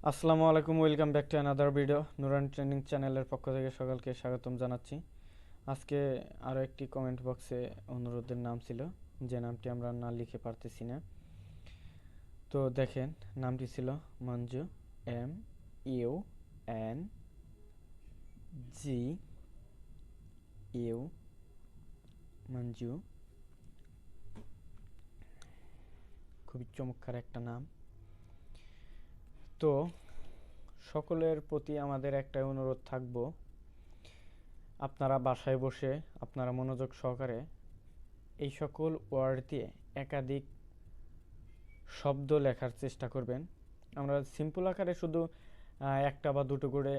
আসসালামু আলাইকুম, welcome back to another video. Nooran training চ্যানেলের পক্ষ থেকে সকলকে স্বাগতম জানাচ্ছি। আজকে আরও একটি কমেন্ট বক্সে অনুরোধের নাম ছিল, যে নামটি আমরা না লিখে পারতেছি না। তো দেখেন, নামটি ছিল মঞ্জু, MUNGU, মঞ্জু। খুবই চমৎকার একটা নাম। তো সকলের প্রতি আমাদের একটা অনুরোধ থাকবো, আপনারা বাসায় বসে আপনারা মনোযোগ সহকারে এই সকল ওয়ার্ড দিয়ে একাধিক শব্দ লেখার চেষ্টা করবেন। আমরা সিম্পল আকারে শুধু একটা বা দুটো করে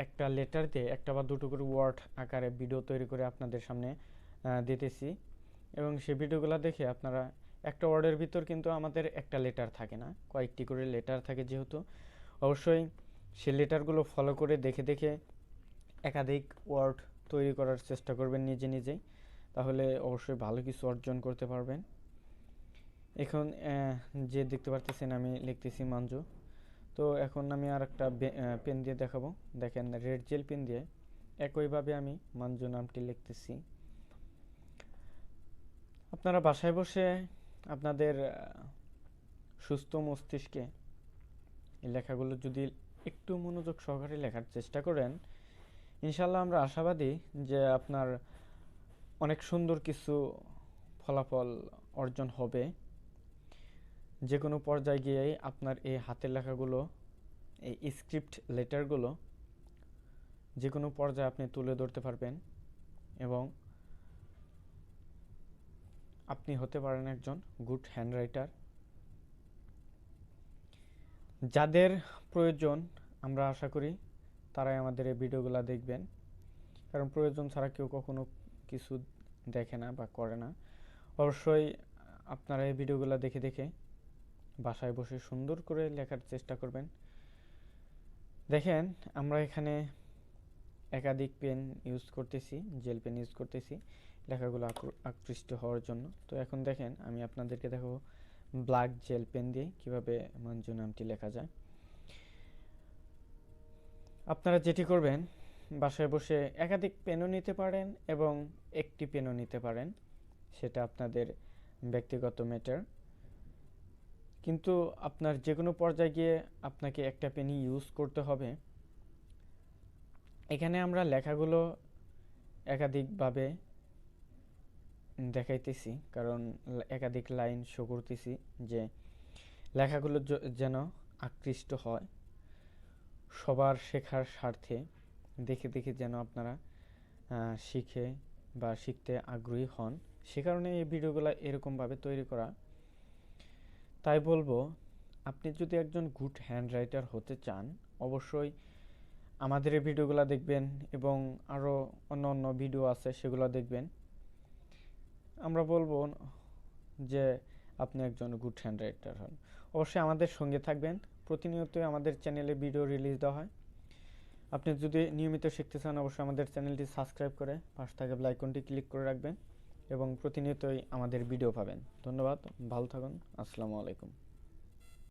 একটা লেটার দিয়ে একটা বা দুটো করে ওয়ার্ড আকারে ভিডিও তৈরি করে আপনাদের সামনে দিতেছি, এবং সেই ভিডিওগুলো দেখে আপনারা একটা ওয়ার্ডের ভিতর কিন্তু আমাদের একটা লেটার থাকে না, কয়েকটি করে লেটার থাকে, যেহেতু অবশ্যই সেই লেটারগুলো ফলো করে দেখে দেখে একাধিক ওয়ার্ড তৈরি করার চেষ্টা করবেন নিজে নিজেই, তাহলে অবশ্যই ভালো কিছু অর্জন করতে পারবেন। এখন যে দেখতে পারতেছেন আমি লিখতেছি মঞ্জু। তো এখন আমি আর একটা পেন দিয়ে দেখাবো। দেখেন, রেড জেল পেন দিয়ে একইভাবে আমি মঞ্জু নামটি লিখতেছি। আপনারা বাসায় বসে আপনাদের সুস্থ মস্তিষ্কে এই লেখাগুলো যদি একটু মনোযোগ সহকারে লেখার চেষ্টা করেন, ইনশাল্লাহ আমরা আশাবাদী যে আপনার অনেক সুন্দর কিছু ফলাফল অর্জন হবে। যে কোনো পর্যায়ে গিয়েই আপনার এই হাতের লেখাগুলো, এই স্ক্রিপ্ট লেটারগুলো যে কোনো পর্যায়ে আপনি তুলে ধরতে পারবেন, এবং আপনি হতে পারেন একজন গুড হ্যান্ড রাইটার। যাদের প্রয়োজন, আমরা আশা করি তারাই আমাদের এই ভিডিওগুলো দেখবেন, কারণ প্রয়োজন ছাড়া কেউ কখনো কিছু দেখে না বা করে না। অবশ্যই আপনারা এই ভিডিওগুলো দেখে দেখে বাসায় বসে সুন্দর করে লেখার চেষ্টা করবেন। দেখেন, আমরা এখানে একাধিক পেন ইউজ করতেছি, জেল পেন ইউজ করতেছি লেখাগুলো আকৃষ্ট হওয়ার জন্য। তো এখন দেখেন, আমি আপনাদেরকে দেখাবো ব্ল্যাক জেল পেন দিয়ে কিভাবে মঞ্জু নামটি লেখা যায়। আপনারা যেটি করবেন, বাসায় বসে একাধিক পেনও নিতে পারেন এবং একটি পেনও নিতে পারেন, সেটা আপনাদের ব্যক্তিগত ম্যাটার। কিন্তু আপনার যে কোনো পর্যায়ে গিয়ে আপনাকে একটা পেনই ইউজ করতে হবে। এখানে আমরা লেখাগুলো একাধিকভাবে দেখাইতেছি, কারণ একাধিক লাইন শো করতেছি, যে লেখাগুলো যেন আকৃষ্ট হয় সবার শেখার স্বার্থে, দেখে দেখে যেন আপনারা শিখে বা শিখতে আগ্রহী হন। সে কারণে এই ভিডিওগুলো এরকমভাবে তৈরি করা। তাই বলবো, আপনি যদি একজন গুড হ্যান্ড রাইটার হতে চান, অবশ্যই আমাদের এই ভিডিওগুলো দেখবেন, এবং আরও অন্য অন্য ভিডিও আছে সেগুলো দেখবেন। আমরা বলবো যে আপনি একজন গুড হ্যান্ড রাইটার হন। অবশ্যই আমাদের সঙ্গে থাকবেন। প্রতিনিয়তই আমাদের চ্যানেলে ভিডিও রিলিজ দেওয়া হয়। আপনি যদি নিয়মিত শিখতে চান, অবশ্যই আমাদের চ্যানেলটি সাবস্ক্রাইব করে পাশে থাকা বেল আইকনটি ক্লিক করে রাখবেন, এবং প্রতিনিয়তই আমাদের ভিডিও পাবেন। ধন্যবাদ, ভালো থাকুন, আসসালামু আলাইকুম।